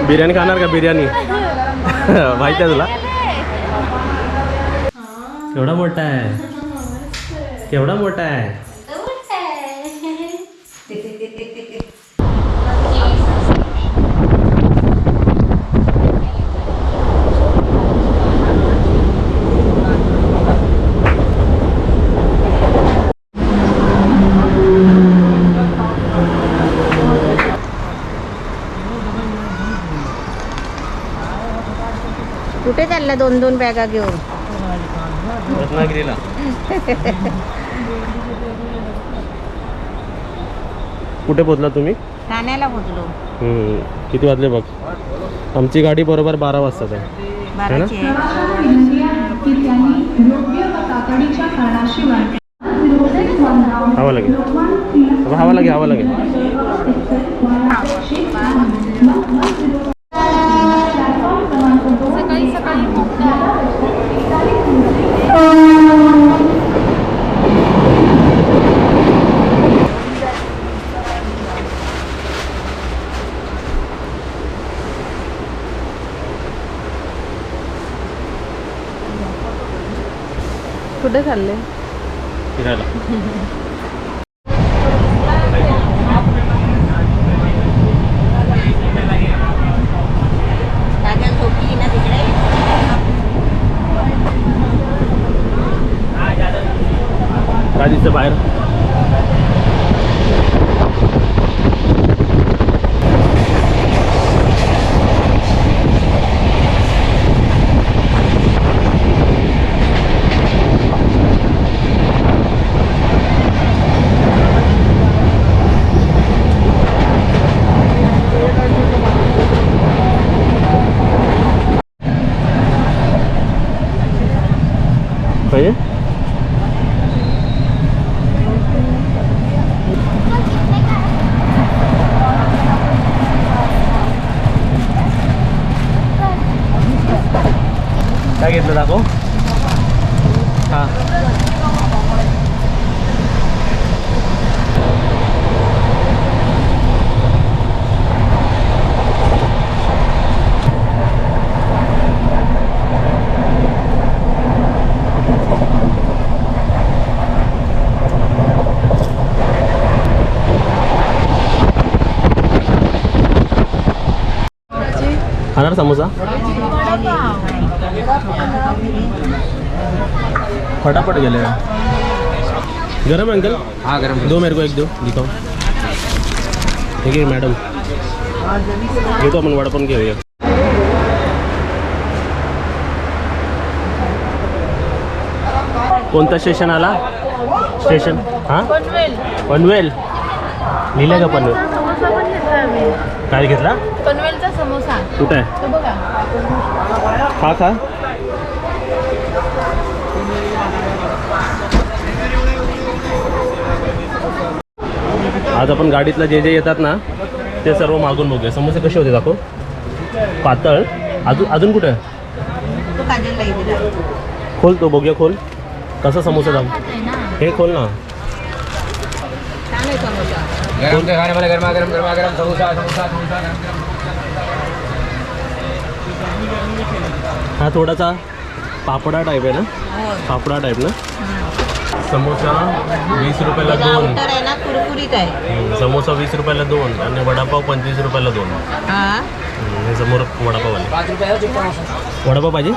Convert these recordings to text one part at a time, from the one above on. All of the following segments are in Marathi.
बिर्याणी खाणार का बिर्याणी? माहिती आहे तुला? केवढा मोठा आहे, केवढा मोठा आहे. कुठे चालला 2-2 बॅगा घेऊन? रत्नागिरीला. कुठे पोहोचला तुम्ही? ठाण्याला पोहोचलो. किती वाजले बघ? आमची गाडी बरोबर 12 वाजताच आहे. 12ची आहे. हवा लागेल, हवा लागेल, हवा लागेल. सकाळी सकाळी कुठे चालले? फिरायला. काय दिसतं बाहेर? पाहिजे काय घेतलं दाखव. हां खाणार समोसा? फटाफट गेले. गरम है अंकल? हाँ गरम. दो मेरे को एक दो दिखाओ. ठीक है मॅडम, घेतो आपण वडा पण घेऊया. कोणता स्टेशन आला? स्टेशन हां पनवेल. लिहिलं का पनवेल? काय घेतला? पनवेलचा समोसा. कुठे आहे? तो बघा. हा का? आज आपण गाडीतला जे जे येतात ना ते सर्व मागून बघूया. समोसे कसे होते दाखव. पातळ. अजून कुठे आहे? तो काजलला दिला. खोल तो बघूया. खोल कसा समोसा दाखव. हे खोल ना. छान आहे समोसा. गरम के खाने वाले गरमा गरम समोसा समोसा समोसा गरम. हा थोडासा पापडा टाईप आहे ना? पापडा टाईप ना? समोसा 20 रुपयाला 2. आउटर आहे ना, कुरकुरीत आहे. समोसा 20 रुपयाला 2 आणि वडापाव 25 रुपयाला 2. हां. हे समोर वडापाव आले. 5 रुपये वडापाव पाहिजे?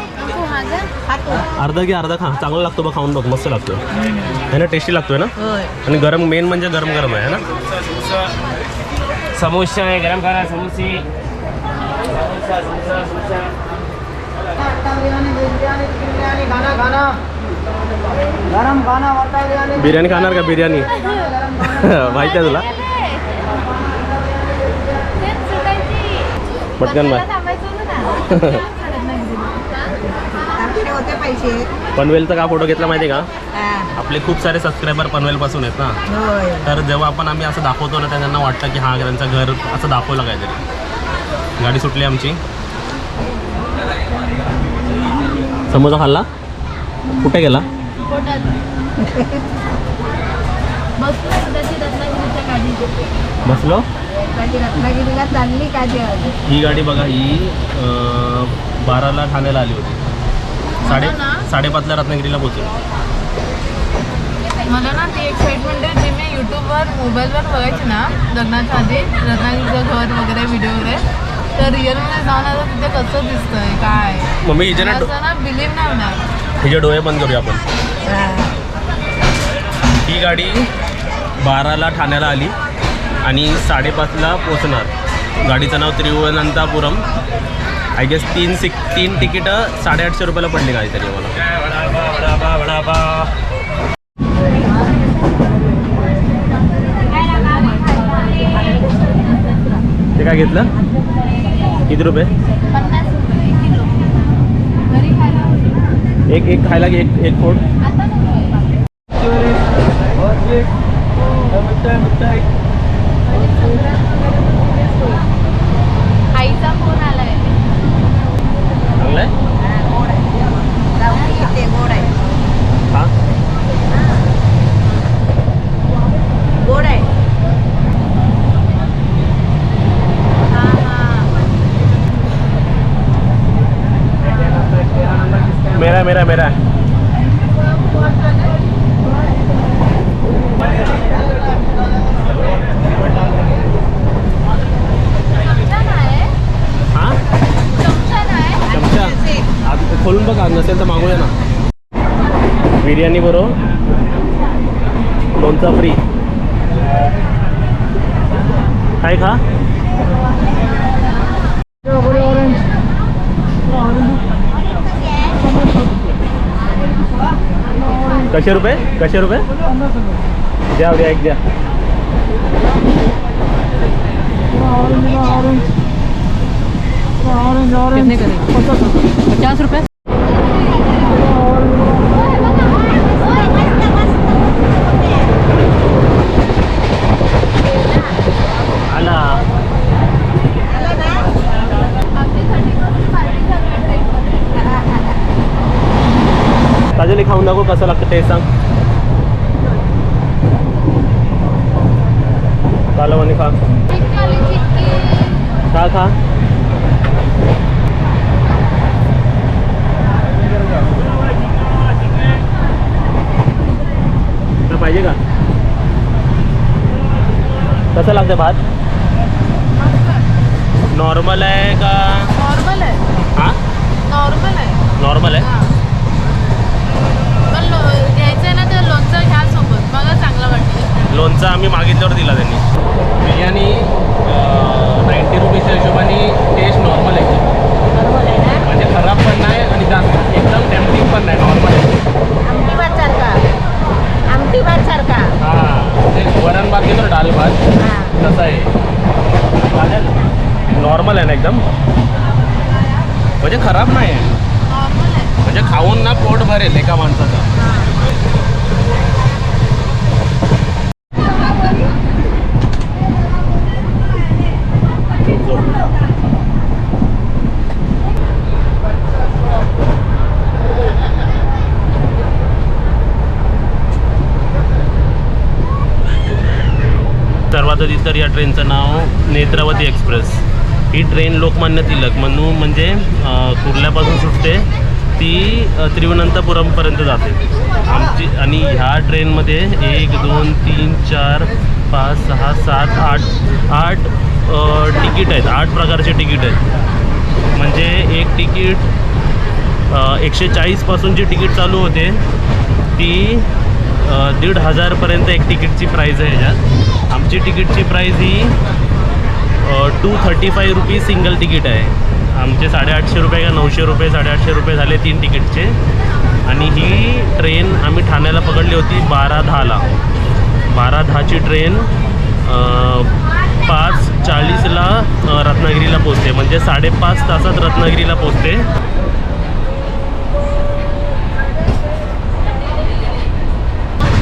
खातो. अर्धा घे, अर्धा खा. चांगला लागतो बघ, खाऊन बघ, मस्त लागतो है ना. टेस्टी लागतोय ना. होय. आणि गरम, मेन म्हणजे गरम गरम आहे ना. समोसा है गरम खाना समोसे. बिर्याणी खाणार का बिर्याणी? माहिती आहे तुला? पटकन बाय. पनवेलचा का फोटो घेतला माहिती आहे का? आपले खूप सारे सबस्क्रायबर पनवेलपासून आहेत ना. तर जेव्हा आम्ही असं दाखवतो ना त्यांना वाटतं की हां त्यांचं घर असं दाखवलं काहीतरी. गाडी सुटली आमची. समोसा खाल्ला? कुठे गेला? बसलो. रत्नागिरीला चालली काजल. ही गाडी बघा, ही 12ला ठाण्याला आली होती. मला ना 5:30ला रत्नागिरीला पोहोचली. मला ना ती एक्साइटमेंट आहे जी मी यूट्यूबवर मोबाईलवर बघायची ना लग्नाच्या आधी रत्नागिरीचं घर वगैरे व्हिडिओ वगैरे. तर रिअलमध्ये जाऊन आता तिथे कसं दिसतंय काय मम्मी हिचे ना असं ना बिलीव्ह नाही होणार. हिचे डोळे बंद करूया आपण. ही गाडी 12ला ठाण्याला आली आणि 5:30ला पोचणार. गाडीचं नाव त्रिवनंतपुरम. आय गेस 3 तिकीटं 850 रुपयाला पडली गाडी तरी मला. ते काय घेतलं? किती रुपये? 50 रुपये किलो. घरी खायला एक खायला घे, एक फोड. आता आईचा फोन आलाय. चांगलं आहे. ते गोड आहे. हा गोड आहे. मेरा चमचा नाही हा चमचा नाही. चमचा आता खोलून बघा, नसेल तर मागूया ना. बिर्याणी बरोबर लोणचा फ्री. काय खा? कशे रुपये द्या एक द्या. कितने करे? 50 रुपये. आला. काजली खाऊन दाखव कसं लागतं टेस्ट सांग. कालवणी खा. खा पाहिजे का? कसं लागतं भात? नॉर्मल आहे का? नॉर्मल आहे. हां नॉर्मल आहे. पण घ्यायचं आहे ना तर लोणचं घ्या सोबत, मला चांगलं वाटतं. लोणचं आम्ही मागितल्यावर दिला त्यांनी. बिर्याणी 90 रुपीच्या हिशोबाने टेस्ट नॉर्मल आहे. बरोबर आहे ना. म्हणजे खराब पण नाही आणि जास्त एकदम टेम्पटिंग पण नाही, नॉर्मल आहे. आमटी भात सारखा. हां ते वरण भात घेतो डाल भात तसं आहे. नॉर्मल आहे ना एकदम, म्हणजे खराब नाही आहे. नॉर्मल आहे. म्हणजे खाऊन ना पोट भरेल एका माणसाचं. सर्वात आधी तर या ट्रेनचं नाव नेत्रावती एक्सप्रेस. ही ट्रेन लोकमान्य तिलक म्हणजे कुर्ल्यापासून सुटते ती तिरुवनंतपुरमपर्यंत जाते आमची. आणि ह्या ट्रेनमध्ये 1 2 3 4 5 6 7 8 तिकीट आहेत. 8 प्रकारचे तिकीट आहेत. म्हणजे एक तिकीट 140 पासूनची तिकीट चालू होते ती 1,500पर्यंत एक तिकीटची प्राईज आहे. ह्याच्यात आमची तिकीटची प्राईज ही 235 रुपीज सिंगल तिकीट आहे. आमचे 850 रुपये का 900 रुपये 850 रुपये झाले 3 तिकीटचे. आणि ही ट्रेन आम्ही ठाण्याला पकडली होती 12:10ला. 12:10ची ट्रेन 5:40ला रत्नागिरीला पोचते. म्हणजे 5.5 तासात रत्नागिरीला पोचते.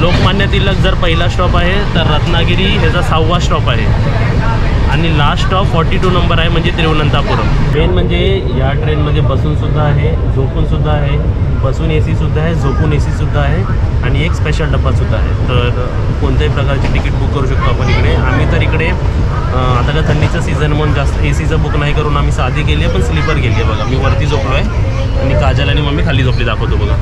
लोकमान्य तिलक जर पहिला स्टॉप आहे तर रत्नागिरी ह्याचा 6वा स्टॉप आहे. आणि लास्ट स्टॉप 42 नंबर आहे म्हणजे तिरुवनंतपुरम. मेन म्हणजे या ट्रेनमध्ये बसून सुद्धा आहे, झोपून सुद्धा आहे, बसून AC सुद्धा आहे, झोपून AC सुद्धा आहे आणि एक स्पेशल डब्बासुद्धा आहे. तर कोणत्याही प्रकारची तिकीट बुक करू शकतो आपण इकडे. आम्ही तर इकडे आता का थंडीचं सीझन म्हणून जास्त ACचं बुक नाही करून आम्ही साधी गेली आहे, पण स्लीपर गेली आहे बघा. मी वरती झोपलो आहे आणि काजल आणि मम्मी खाली झोपली, दाखवतो बघा.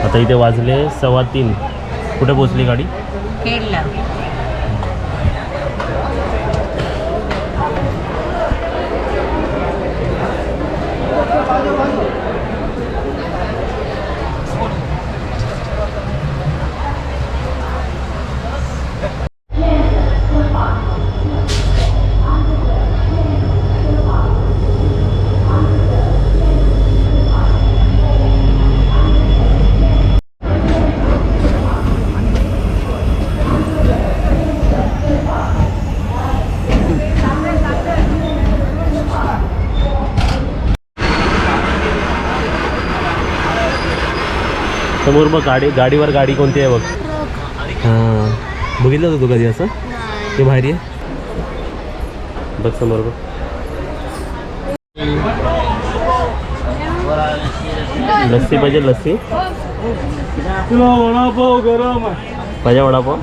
आता इथे वाजले 3:15. कुठे पोचली गाडी? खेळला. समोर बघ गाडीवर गाडी कोणती आहे बघ. हां, बघितलं होतं तू कधी असं? ते भारी आहे बघ, समोर बघ. लस्सी पाहिजे? लस्सी वडापाव गरम पाहिजे? वडापाव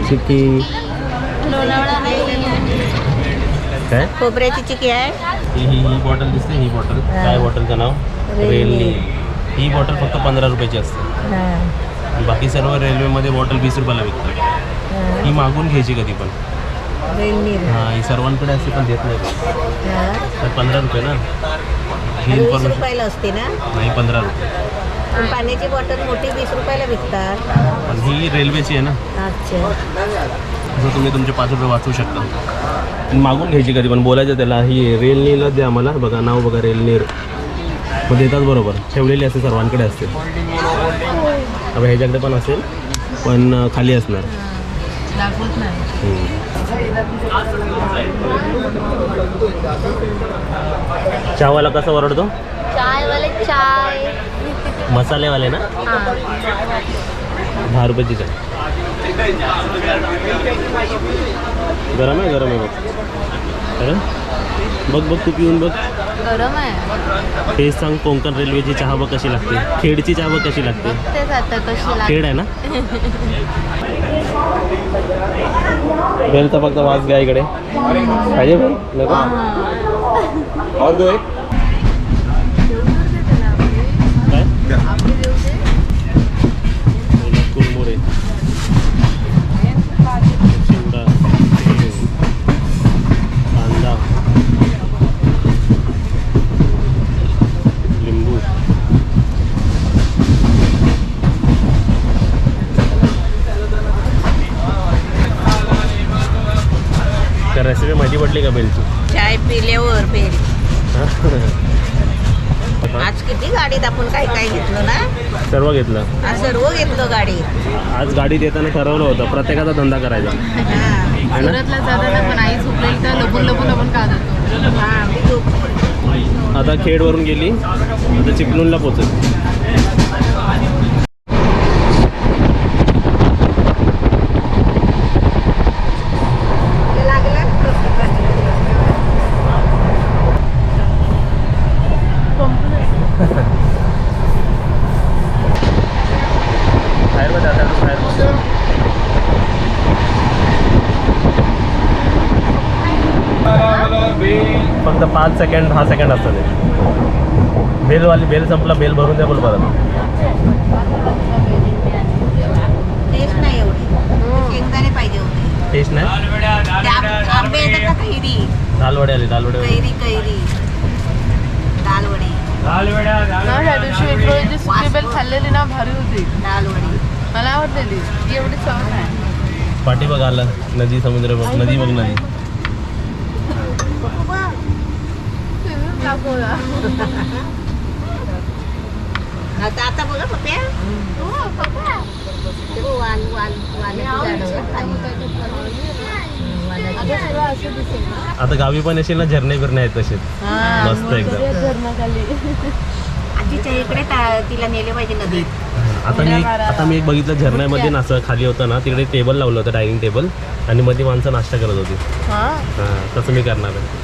चिक्की काय? खोबऱ्याची चिकी आहे. ही बॉटल दिसते, ही बॉटल काय बॉटलचं नाव? रेलनी. ही बॉटल फक्त 15 रुपयाची असते. बाकी सर्व रेल्वेमध्ये बॉटल 20 रुपयाला विकतात. ही मागून घ्यायची कधी पण. हां, ही सर्वांकडे असते पण देत नाही. तर 15 रुपये ना. ही 20 इन्फॉर्मेशन रुपयाला असते ना. नाही, 15 रुपये. पण पाण्याची बॉटल मोठी 20 रुपयाला विकतात. पण ही रेल्वेची आहे ना, अच्छा. असं तुम्ही तुमचे 5 रुपये वाचवू शकता. मागून घ्यायची कधी पण, बोलायचं त्याला ही रेलनीला द्या मला, बघा नाव बघा, रेलनीर. मग देतात बरोबर, ठेवलेली असते, सर्वांकडे असते. आता ह्याच्याकडे पण असेल पण खाली असणार. दाखवत नाही. चहावाला कसा ओरडतो? चायवाले चाय. मसालेवाले ना. 10 रुपयाची चाय. गरम आहे, गरम आहे बघ. अरे बघ बघ, तू पिऊन बघ. गरम आहे. तेच सांग, कोकण रेल्वेची चहा बघ कशी लागते, खेडची चहा बघ कशी लागते. तेच आता कशी लागते. खेड आहे ना. बेलचा फक्त वास घ्या इकडे पाहिजे पण नको. और दो एक कुरमुरे, शेंगा, कांदा, लिंबू. तर रेसिपी माहिती पडली का बेलची? चाय पिल्यावर बेल. आज किती गाडीत आपण काय काय घेतलं ना. सर्व घेतलं, आज सर्व घेतलं गाडी. आज गाडीत येताना ठरवलं होतं प्रत्येकाचा धंदा करायचा है ना. सुरतला जाताना पण आई झोपलेली तर लपून लपून आपण का जातो. हां, मी झोपली. आता खेडवरून गेली, आता चिपळूणला पोचत. फक्त 5 सेकंड 10 सेकंड असतं ते. बेलवाली बेल संपला, बेल भरून द्या बोल परत. टेस्ट नाही एवढी शेंगदाणे पाहिजे होते. टेस्ट नाही. आंबे येतात ना कैरी दालवडे आले, दालवडे. कैरी कैरी दालवडी ना त्या दिवशी एक वेळ जी सुकी बेल खाल्लेली ना भारी होती. दालवडी मला आवडलेली ती एवढी चव नाही. पाठी बघ आला, नदी समुद्र बघ, नदी बघ नदी. दाखवला. आता बघा पप्या वाल वाल वालाची झाडं खाली. वालाची झाडं. आता गावी पण येशील ना, झरणे बिरणे आहेत तसेच मस्त एकदम. झरणाखाली. आजीच्या इकडे तिला नेले पाहिजे नदीत. आता मी एक बघितलं झरण्यामध्ये ना, असं खाली होतं ना, तिकडे टेबल लावलं होतं, डायनिंग टेबल, आणि मध्ये माणसं नाश्ता करत होती. हां, तसं मी करणार आहे.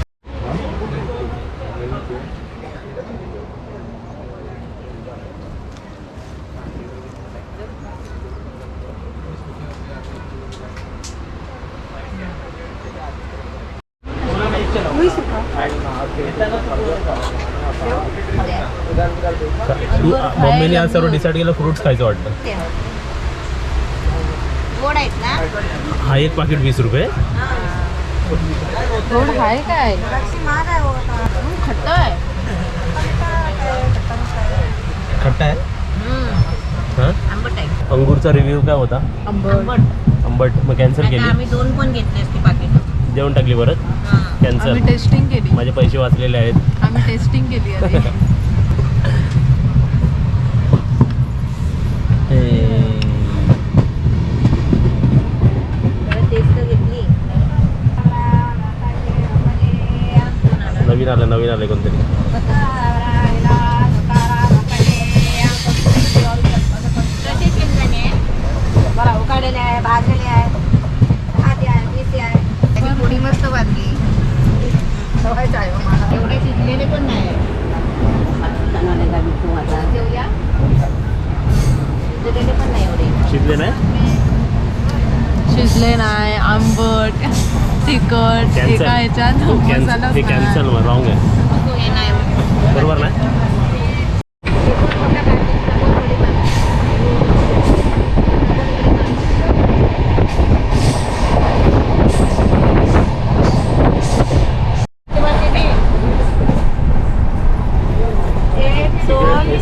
मम्मीने आज सर्व डिसाईड केलं फ्रुट्स खायचं वाटतं. गोड आहेत ना. हा एक पाकिट 20 रुपये. गोड आहे काय? खट्ट आहे. खट्टा आहे. हां, आंबट आहे. अंगूरचा रिव्ह्यू काय होता? आंबट. मग कॅन्सल केली. आम्ही 2 पण घेतले असते पाकिट. देऊन टाकली परत. कॅन्सल. आम्ही टेस्टिंग केली. माझे पैसे वाचलेले आहेत. आम्ही टेस्टिंग केली आधी. टेस्ट घेतली. नवीन आले कोणतरी. कसे शेंगदाणे आहे उकाडलेले आहे, भाजलेले आहे, आधी आहे, मिरची आहे. त्याची पोळी मस्त भाजली. एवढे शिजलेले पण नाही. जेवूया. शिजलेले पण नाही एवढे. शिजले नाही. शिजले नाही, आंबट, तिखट, एका ह्याच्यात मसाला हे कॅन्सल रॉंग आहे. नको, हे नाही. बरोबर नाही.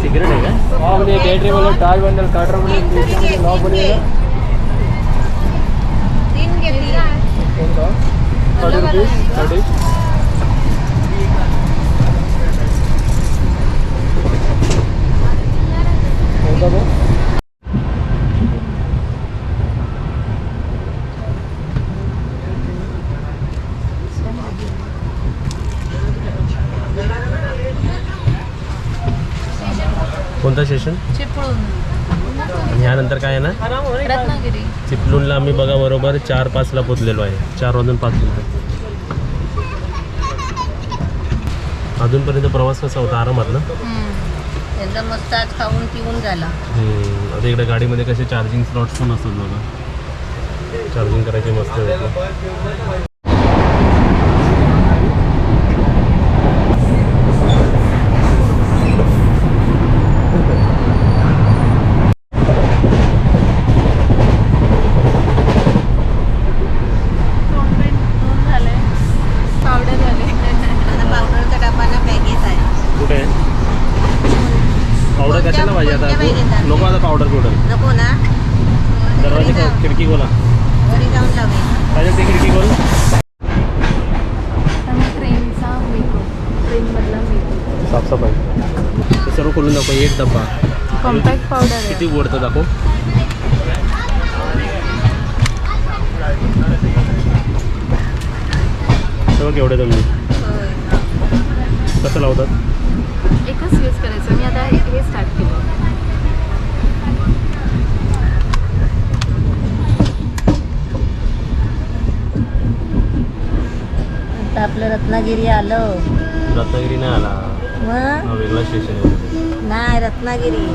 सिगरेट आहे का? बैटरी वाला टाल बंडल काटर लॉक बनेगा. 3 घेतली. 30 रुपीस. कोणतं स्टेशन? चिपळूण. आणि ह्यानंतर काय आहे ना, रत्नागिरी. चिपळूणला आम्ही बघा बरोबर 4-5ला पोचलेलो आहे. 4 वाजून 5 मिनिटं. अजूनपर्यंत प्रवास कसा होता? आरामात ना. एकदम मस्त आज खाऊन पिऊन झाला. आता इकडे गाडीमध्ये कसे चार्जिंग स्लॉट्स पण असतात बघा, चार्जिंग करायची मस्त होती. नको आता पावडर नको ना. दरवाजे खिडकी खोला. घरी जाऊन लावेल. काय ते खिडकी खोल. ट्रेनचा मेकअप, ट्रेनमधला मेकअप, साफसफाई ते सर्व खोलून दाखव. एक डब्बा कॉम्पॅक्ट पावडर आहे. किती गोडतं दाखव. सर्व केवढे तुम्ही कसं लावतात? एकच यूज करायचं. मी आता हे स्टार्ट केलं. आता आपलं रत्नागिरी आलं. रत्नागिरी नाही आला, मग हा वेगळा स्टेशन आहे. नाही रत्नागिरी.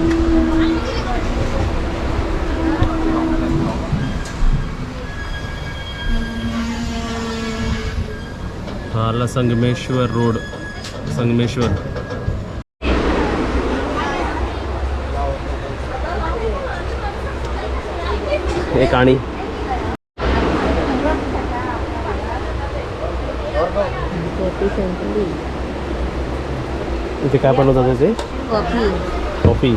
हा आला संगमेश्वर रोड. संगमेश्वर एक आणि इथे काय बनवतात ते कॉफी कॉफी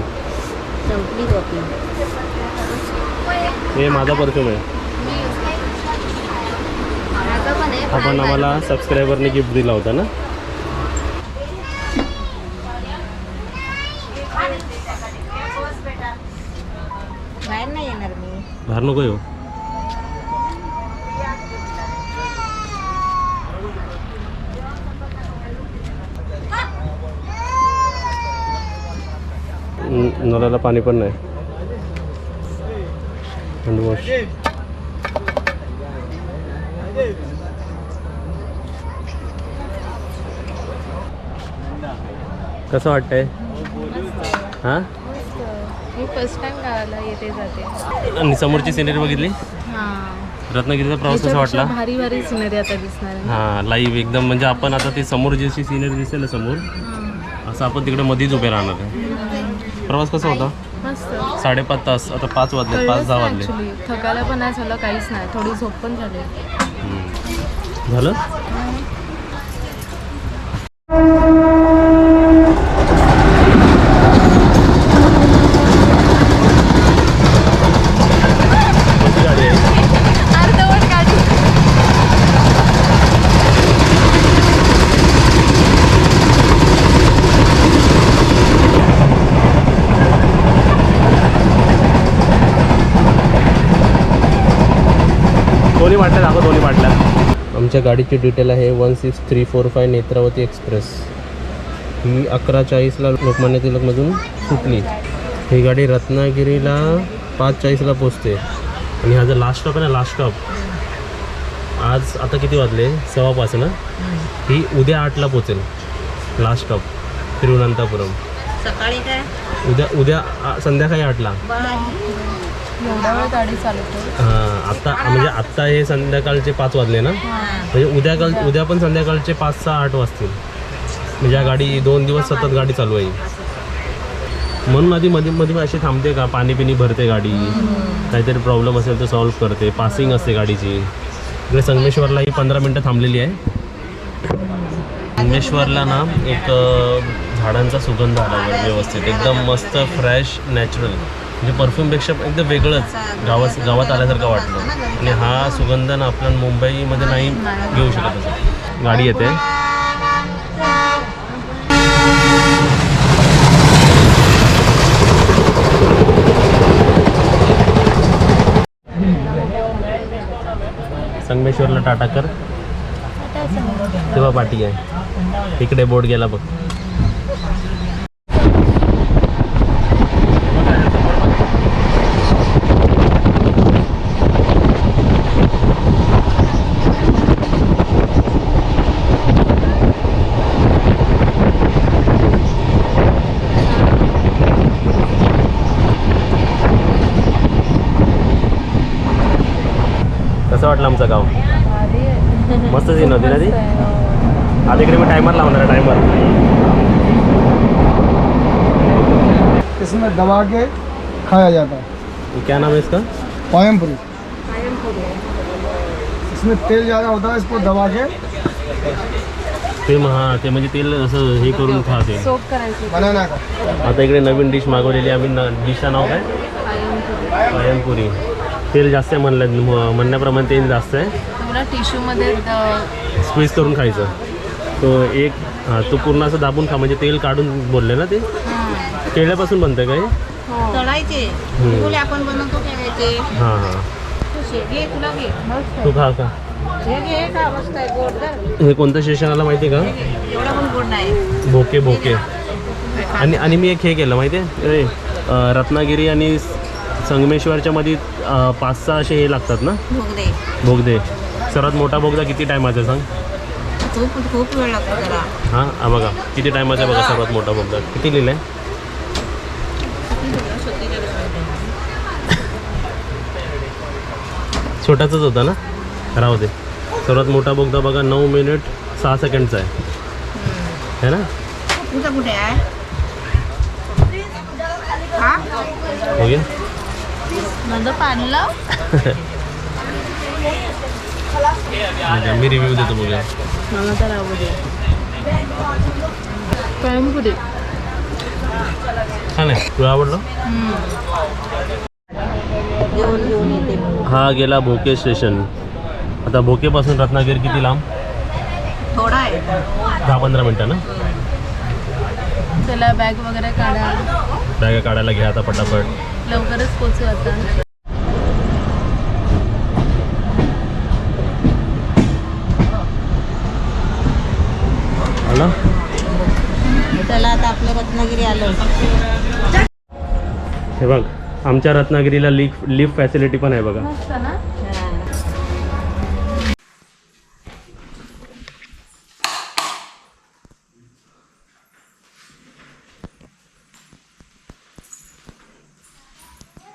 संपली कॉफी. हे माझा परफ्यूम आहे. माझं पण आहे. आपण आम्हाला सबस्क्रायबरने गिफ्ट दिला होता ना. बाहेर नाही येणार मी. बाहेर नको येऊ. नळाला पाणी पण नाही. हँडवॉश. कसं वाटतंय? हां मी फर्स्ट टाइम गावाला येते जाते. आणि समोरची सिनेरी बघितली? हां, रत्नागिरीचा प्रवास कसा वाटला? भारी भारी सिनरी आता दिसणार आहे. हां लाईव्ह एकदम. म्हणजे आपण आता ते समोर जशी सिनेरी दिसेल ना समोर, असं आपण तिकडे मध्येच उभे राहणार आहे. प्रवास कसा होता? मस्त. 5.5 तास. आता 5 वाजले, 5-6 वाजले. ॲक्च्युली थकायला पण नाही झालं, काहीच नाही. थोडी झोप पण झाली. झालं. कोणती गाडी आहे? अर्धवट गाडी. दोन्ही बाटल्या दाखव. दोन्ही बाटल्या. आमच्या गाडीची डिटेल आहे 16345 नेत्रावती एक्सप्रेस. ही 11:40ला लोकमान्य टिळकमधून सुटली. ही गाडी रत्नागिरीला 5:40ला पोचते. आणि हा जो लास्ट स्टॉप आहे ना, लास्ट स्टॉप आज आता किती वाजले? 5:15 ना. ही उद्या 8ला पोचेल. Last stop Thiruvananthapuram. सकाळी काय उद्या संध्याकाळी 8ला. एवढ्या वेळ गाडी चालवतो. हां आत्ता म्हणजे आत्ता हे संध्याकाळचे 5 वाजले ना. म्हणजे उद्या पण संध्याकाळचे 5-6-8 वाजतील. म्हणजे या गाडी 2 दिवस सतत गाडी चालू आहे. म्हणून आधी मध्ये अशी थांबते का, पाणी पिणी भरते गाडी, काहीतरी प्रॉब्लेम असेल तर सॉल्व्ह करते. पासिंग असते गाडीची. इकडे संगमेश्वरला ही 15 मिनटं थांबलेली आहे. संगमेश्वरला ना एक झाडांचा सुगंध आला व्यवस्थित, एकदम मस्त फ्रेश नॅचरल. म्हणजे परफ्यूमपेक्षा एकदम वेगळंच गावात आल्यासारखं वाटलं. आणि हा सुगंध ना आपण मुंबईमध्ये नाही घेऊ शकत. असं गाडी येते. संगमेश्वरला टाटा कर तेव्हा पाठी आहे. इकडे बोर्ड गेला बघ. कसं वाटलं आमचं गाव? मस्त सीन होती ना ती. आता इकडे मी टायमर लावणार आहे. टायमर इसमें दबा के खाया जाता है. क्या नाम है इसका? पायम पूरी. इसमें तेल ज़्यादा होता है, इसको दबा के ते हां ते म्हणजे तेल असं हे करून खाते. सोप करायची. बनाना का. आता इकडे नवीन डिश मागवलेली आम्ही. डिशचं नाव काय? पायमपुरी. तेल जास्त आहे म्हणण्याप्रमाणे तेल जास्त आहे. तुम्हाला टिश्यूमध्ये स्क्वीज करून खायचं. तो एक तो पूर्ण असं दाबून खा. म्हणजे तेल काढून बोलले ना ते. केळ्यापासून बनतं काय? तळायचे फुले आपण बनवतो केळ्याचे. हां हां घे तुला घे. तू खा का. घे का मस्त आहे गोड तर. हे कोणतं स्टेशन आलं माहिती आहे का? एवढा पण गोड नाही. भोके. आणि मी एक हे केलं माहिती आहे, रत्नागिरी आणि संगमेश्वरच्या मध्ये 5-6 असे हे लागतात ना बोगदे. सर्वात मोठा बोगदा किती टायमाचा आहे सांग? खूप वेळ लागतो त्याला. हां बघा किती टायमाचा आहे बघा. सर्वात मोठा बोगदा किती लिहिलं आहे? छोटाच होता ना. राहू दे. सर्वात मोठा बोगदा बघा 9 मिनिट 6 सेकंडचा आहे ना. तुझा कुठे आहे? हा हो गया. माझं पाडलं. मी रिव्ह्यू देतो बघूया. मला तर आवडते पाणीपुरी. छान आहे. तुला आवडलं? जेवण घेऊन येते मग. हा गेला भोके स्टेशन. आता भोकेपासून रत्नागिरी किती लांब? थोडा आहे 10-15 मिनटं ना. चला बॅग वगैरे काढा. बॅग काढायला घ्या आता पटापट. लवकरच पोचू आता. आला. चला आता आपलं रत्नागिरी आलं. हे बघ आमच्या रत्नागिरीला लिफ्ट फॅसिलिटी पण आहे बघा. मस्त ना.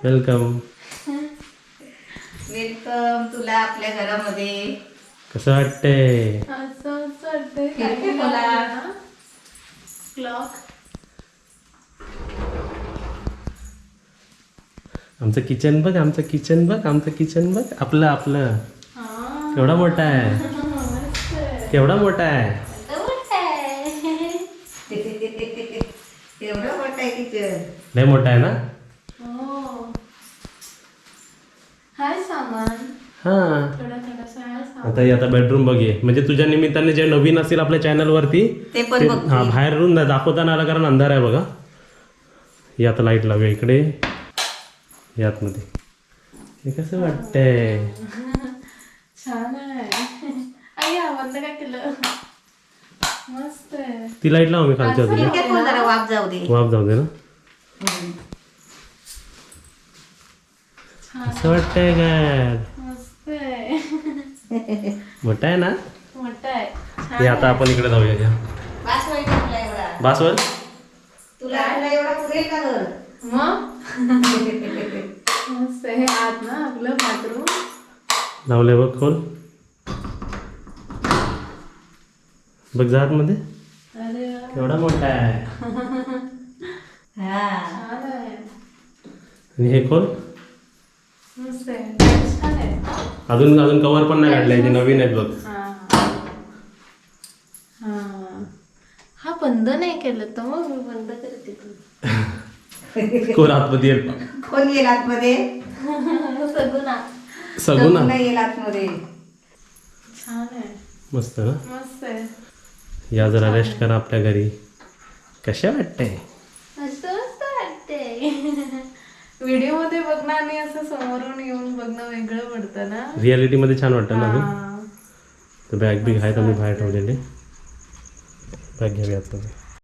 वेलकम. वेलकम तुला आपल्या घरामध्ये. कसं वाटतंय? असं वाटतंय खिडकी खोला. क्लॉक. आमचं किचन बघ. आमचं किचन बघ. आमचं किचन बघ. आपलं आपलं केवढा मोठा आहे. केवढा मोठा आहे. एवढं मोठं आहे किचन. लय मोठा आहे ना. हाय सामान. हा थोडा थोडासा हाय सामान. आता बेडरूम बघे. म्हणजे तुझ्या निमित्ताने जे नवीन असतील आपल्या चॅनलवरती ते पण बघ. हा बाहेरून दाखवताना आला कारण अंधार आहे बघा. हे आता लाईट लावूया इकडे यात मध्ये. हे कसं वाटतंय? छान आहे. आई बंद काय केलं. मस्त आहे. ती लाईट लावू मी खालच्या होती. खिडक्यात खोल जरा वाफ जाऊ दे. वाफ जाऊ दे ना. असं वाटतंय काय? मस्त आहे. मोठा आहे ना. मोठा आहे. हे आता आपण इकडे जाऊया घ्या. वास वाईट तुला एवढा. बासवर तुला एवढा पुरेल का घर? मग मस्त आहे. आत ना आपलं बाथरूम. लावले बघ खोल. बघ जात मध्ये अरे वा. केवढा मोठा आहे. हा. छान आहे. आणि हे खोल. मस्त आहे. छान आहे. अजून अजून कवर पण नाही काढले. ते नवीन आहेत बघ. हा बंद नाही केलं तर मग मी बंद करते तू. कोण आतमध्ये येईल. कोण येईल आतमध्ये? सगुना. सगुना नाही येईल आतमध्ये. छान आहे. मस्त ना. मस्त आहे. या जरा रेस्ट करा आपल्या घरी. कशा वाटतंय? मस्त मस्त वाटते. व्हिडिओ मध्ये बघणं आणि असं समोरून येऊन बघणं वेगळं पडतं ना. रियालिटी मध्ये छान वाटतं ना. अजून हा. तर बॅग बिग आहेत आम्ही बाहेर ठेवलेले. बॅग घ्यावी आतमध्ये.